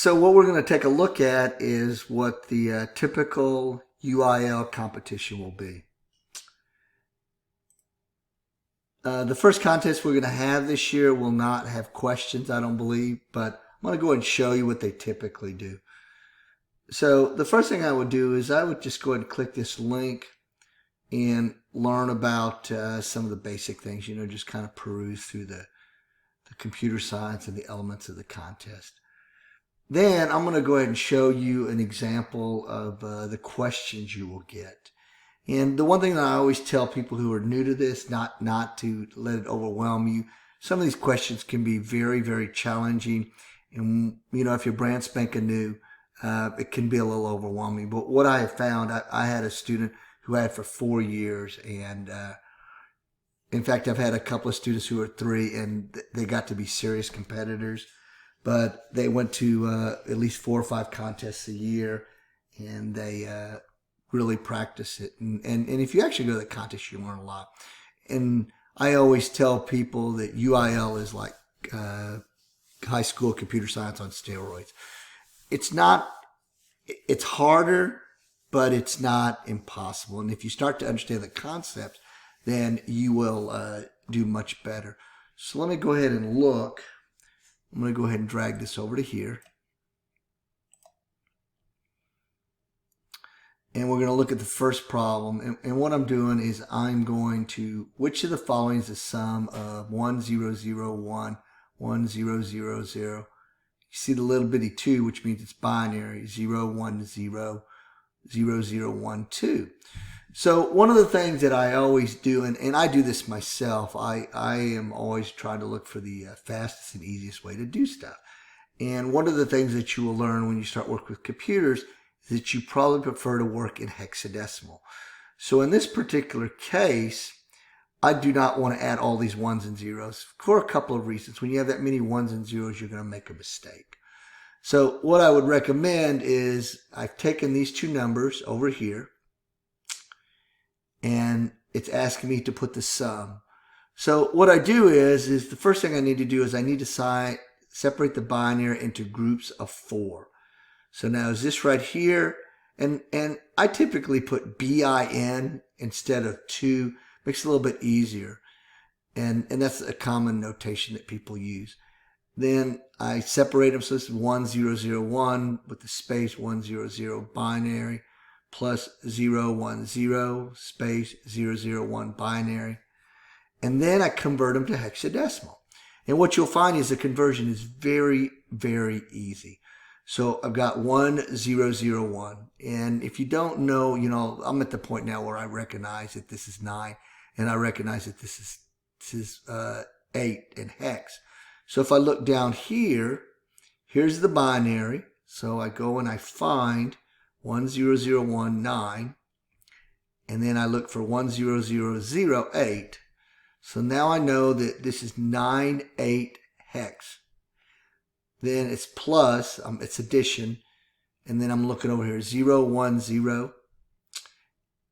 So what we're going to take a look at is what the typical UIL competition will be. The first contest we're going to have this year will not have questions, I don't believe, but I'm going to go ahead and show you what they typically do. So the first thing I would do is I would just go ahead and click this link and learn about some of the basic things, just kind of peruse through the computer science and the elements of the contest. Then I'm going to go ahead and show you an example of the questions you will get. And the one thing that I always tell people who are new to this, not to let it overwhelm you. Some of these questions can be very, very challenging. And, if you're brand spanking new, it can be a little overwhelming. But what I have found, I had a student who had for 4 years. And in fact, I've had a couple of students who are 3, and they got to be serious competitors. But they went to at least 4 or 5 contests a year, and they really practice it. And if you actually go to the contest, you learn a lot. And I always tell people that UIL is like high school computer science on steroids. It's harder, but it's not impossible. And if you start to understand the concepts, then you will do much better. So let me go ahead and look. I'm going to go ahead and drag this over to here. And we're going to look at the first problem. And what I'm doing is I'm going to, which of the following is the sum of 1, 0, 0, 1, 1, 0, 0, 0. You see the little bitty 2, which means it's binary, 0, 1, 0, 0, 0, 1, 2. So one of the things that I always do, and I do this myself, I am always trying to look for the fastest and easiest way to do stuff. And one of the things that you will learn when you start working with computers is that you probably prefer to work in hexadecimal. So in this particular case, I do not want to add all these 1s and 0s for a couple of reasons. When you have that many 1s and 0s, you're going to make a mistake. So what I would recommend is I've taken these 2 numbers over here, and it's asking me to put the sum. So what I do is the first thing I need to do is I need to separate the binary into groups of 4. So now is this right here? And I typically put BIN instead of 2. Makes it a little bit easier. And that's a common notation that people use. Then I separate them, so this is 1, 0, 0, 1 with the space 1, 0, 0 binary, plus 0, 1, 0, space 0, 0, 1 binary. And then I convert them to hexadecimal. And what you'll find is the conversion is very, very easy. So I've got 1, 0, 0, 1. And if you don't know, I'm at the point now where I recognize that this is 9, and I recognize that this is 8 in hex. So if I look down here, here's the binary. So I go and I find 1, 0, 0, 1, 9. And then I look for 1, 0, 0, 0, 8. So now I know that this is 9, 8 hex. Then it's plus, it's addition. And then I'm looking over here, 0, 1, 0.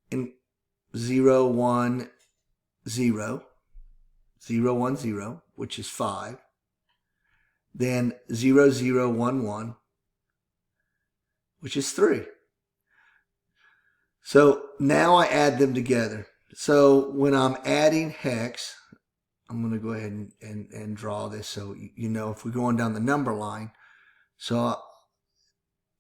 And 0, 1, 0. 0, 1, 0, which is 5. Then 0, 0, 1, 1, which is 3. So now I add them together. So when I'm adding hex, I'm going to go ahead and draw this so if we're going down the number line. So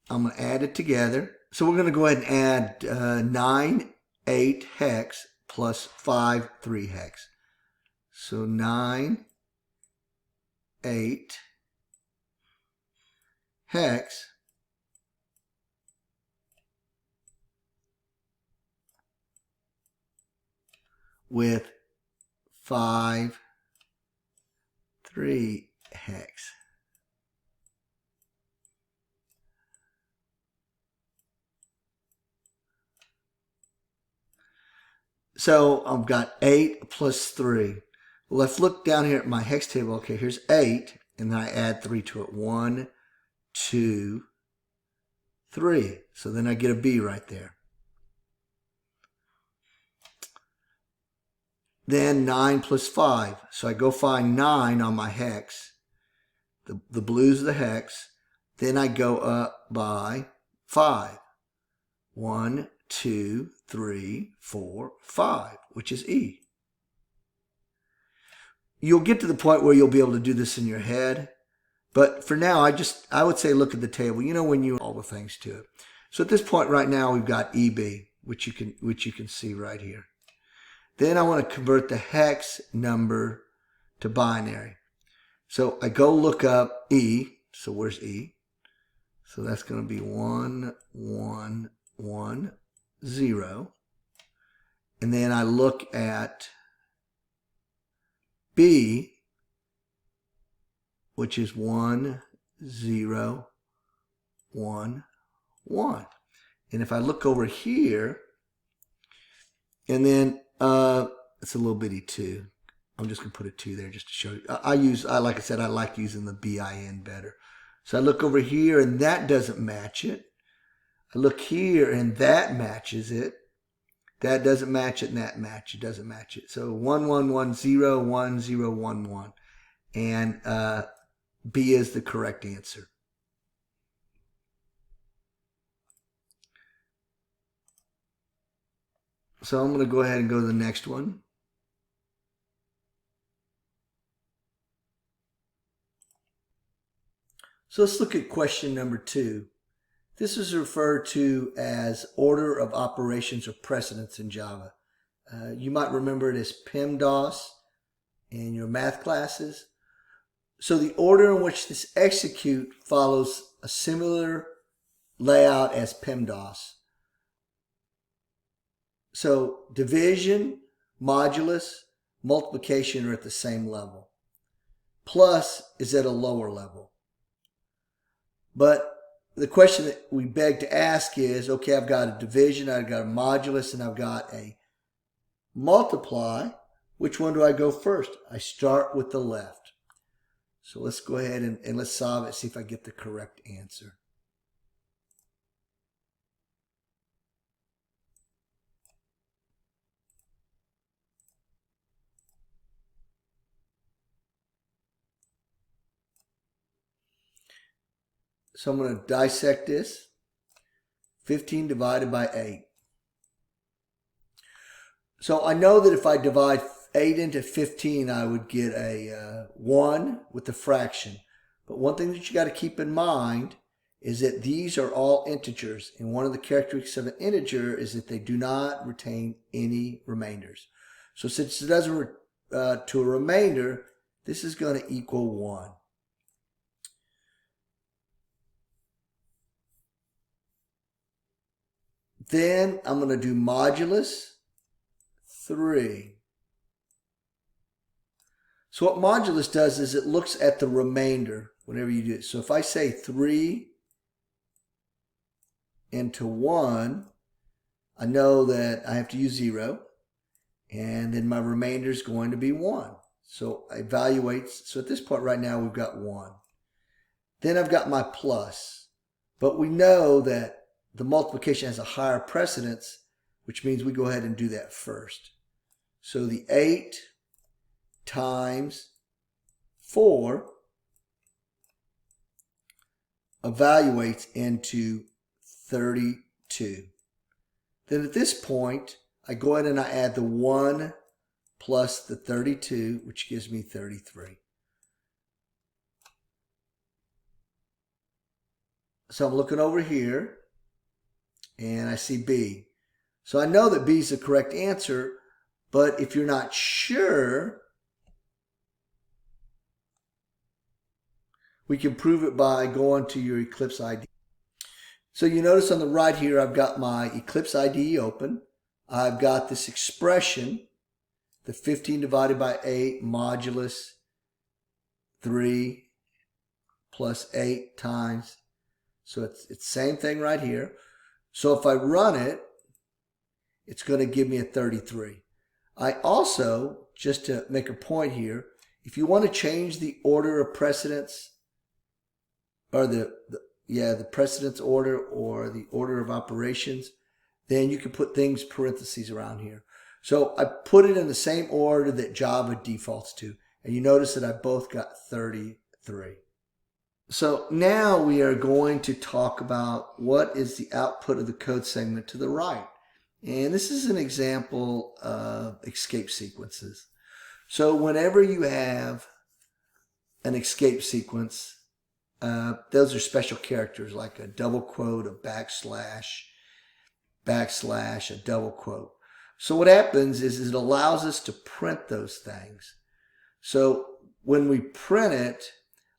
I'm going to add it together. So we're going to go ahead and add 9, 8 hex plus 5, 3 hex. So 9, 8 hex with 5, 3 hex. So I've got 8 plus 3. Well, let's look down here at my hex table. Okay, here's 8, and then I add 3 to it. 1, 2, 3. So then I get a B right there. Then 9 plus 5. So I go find 9 on my hex. The blue's the hex. Then I go up by 5. 1, 2, 3, 4, 5, which is E. You'll get to the point where you'll be able to do this in your head. But for now, I would say look at the table. You know, when you all the things to it. So at this point right now, we've got EB, which you can see right here. Then I want to convert the hex number to binary. So I go look up E. So where's E? So that's going to be 1, 1, 1, 0. And then I look at B, which is 1, 0, 1, 1. And if I look over here, and then it's a little bitty 2. I'm just going to put a 2 there just to show you. Like I said, I like using the BIN better. So I look over here, and that doesn't match it. I look here, and that matches it. That doesn't match it, and that doesn't match it. So 1, 1, 1, 0, 1, 0, 1, 1. And B is the correct answer. So I'm going to go ahead and go to the next one. So let's look at question number 2. This is referred to as order of operations or precedence in Java. You might remember it as PEMDAS in your math classes. So the order in which this execute follows a similar layout as PEMDAS. So division, modulus, multiplication are at the same level. Plus is at a lower level. But the question that we beg to ask is, okay, I've got a division, I've got a modulus, and I've got a multiply. Which one do I go first? I start with the left. So let's go ahead and let's solve it, see if I get the correct answer. So I'm going to dissect this. 15 divided by 8. So I know that if I divide 8 into 15, I would get a 1 with the fraction. But one thing that you got to keep in mind is that these are all integers. And one of the characteristics of an integer is that they do not retain any remainders. So since it doesn't to a remainder, this is going to equal 1. Then I'm going to do modulus 3. So what modulus does is it looks at the remainder whenever you do it. So if I say 3 into 1, I know that I have to use 0. And then my remainder is going to be 1. So it evaluates. So at this point right now, we've got 1. Then I've got my plus. But we know that the multiplication has a higher precedence, which means we go ahead and do that first. So the 8 times 4 evaluates into 32. Then at this point, I go ahead and I add the 1 plus the 32, which gives me 33. So I'm looking over here, and I see B. So I know that B is the correct answer, but if you're not sure, we can prove it by going to your Eclipse IDE. So you notice on the right here, I've got my Eclipse IDE open. I've got this expression, the 15 divided by 8 modulus 3 plus 8 times. So it's the same thing right here. So if I run it, it's going to give me a 33. I also, just to make a point here, if you want to change the order of precedence, or the precedence order or the order of operations, then you can put things parentheses around here. So I put it in the same order that Java defaults to. And you notice that I both got 33. So now we are going to talk about what is the output of the code segment to the right. And this is an example of escape sequences. So whenever you have an escape sequence, those are special characters like a double quote, a backslash, a double quote. So what happens is it allows us to print those things. So when we print it,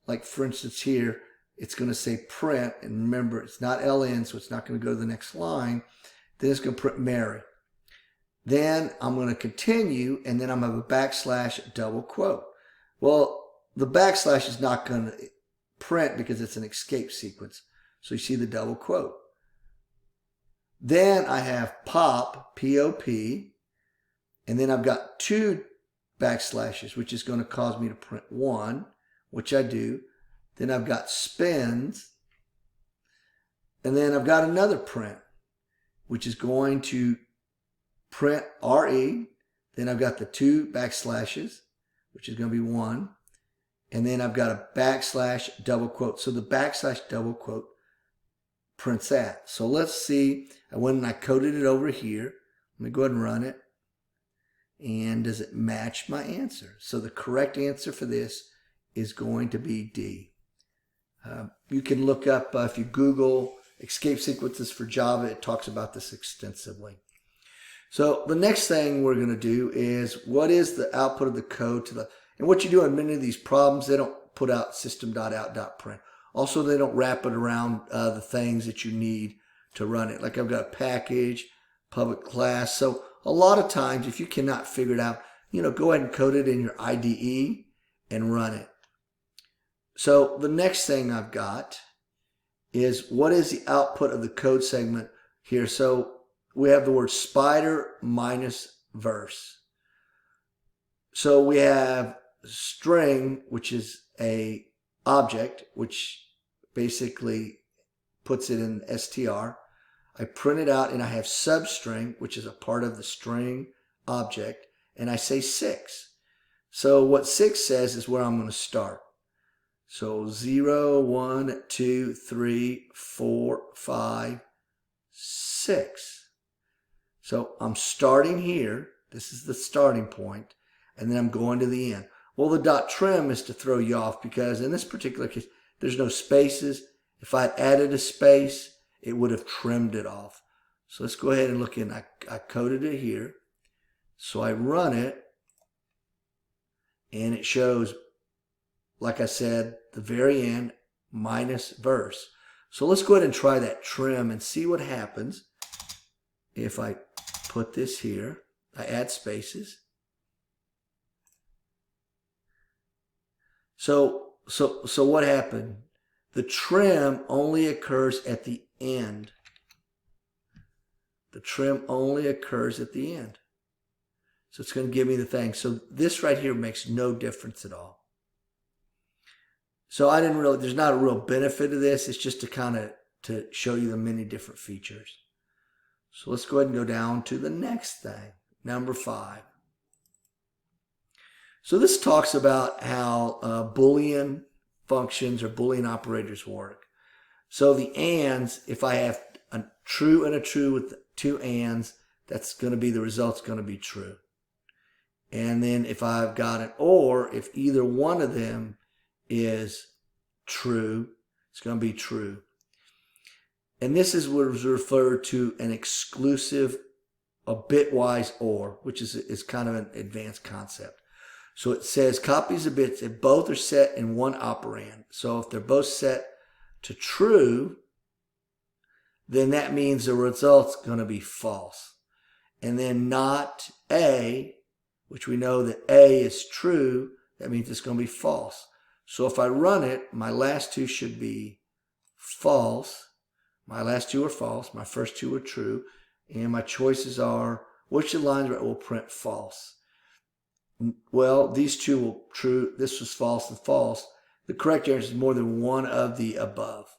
like for instance here, it's going to say print, and remember it's not ln, so it's not going to go to the next line. Then it's going to print Mary. Then I'm going to continue, and then I'm going to have a backslash double quote. Well, the backslash is not going to print because it's an escape sequence. So you see the double quote. Then I have pop, P-O-P, and then I've got two backslashes, which is going to cause me to print one, which I do. Then I've got spins, and then I've got another print, which is going to print RE. Then I've got the two backslashes, which is going to be one. And then I've got a backslash double quote. So the backslash double quote prints that. So let's see. I went and I coded it over here. Let me go ahead and run it. And does it match my answer? So the correct answer for this is going to be D. You can look up, if you Google escape sequences for Java, it talks about this extensively. So the next thing we're going to do is what is the output of the code to the, and what you do in many of these problems, they don't put out system.out.print. Also, they don't wrap it around the things that you need to run it. Like I've got a package, public class. So a lot of times, if you cannot figure it out, go ahead and code it in your IDE and run it. So the next thing I've got is what is the output of the code segment here. So we have the word spider minus verse. So we have string, which is a object, which basically puts it in str. I print it out and I have substring, which is a part of the string object, and I say 6. So what 6 says is where I'm going to start. So 0, 1, 2, 3, 4, 5, 6. So I'm starting here. This is the starting point, and then I'm going to the end. Well, the dot trim is to throw you off because in this particular case, there's no spaces. If I'd added a space, it would have trimmed it off. So let's go ahead and look in. I coded it here. So I run it, and it shows, like I said, the very end minus verse. So let's go ahead and try that trim and see what happens if I put this here. I add spaces. So what happened? The trim only occurs at the end. The trim only occurs at the end. So it's going to give me the thing. So this right here makes no difference at all. So there's not a real benefit to this. It's just to show you the many different features. So let's go ahead and go down to the next thing, number 5. So this talks about how Boolean functions or Boolean operators work. So the ands, if I have a true and a true with 2 ands, that's going to be, the result's going to be true. And then if I've got an or, if either one of them is true, it's going to be true. And this is what is referred to an exclusive, a bitwise or, which is kind of an advanced concept. So it says copies of bits if both are set in one operand. So if they're both set to true, then that means the result's going to be false. And then not A, which we know that A is true, that means it's going to be false. So if I run it, my last 2 should be false. My last 2 are false. My first 2 are true. And my choices are, which of the lines will print false? Well, these 2 will true. This was false and false. The correct answer is more than one of the above.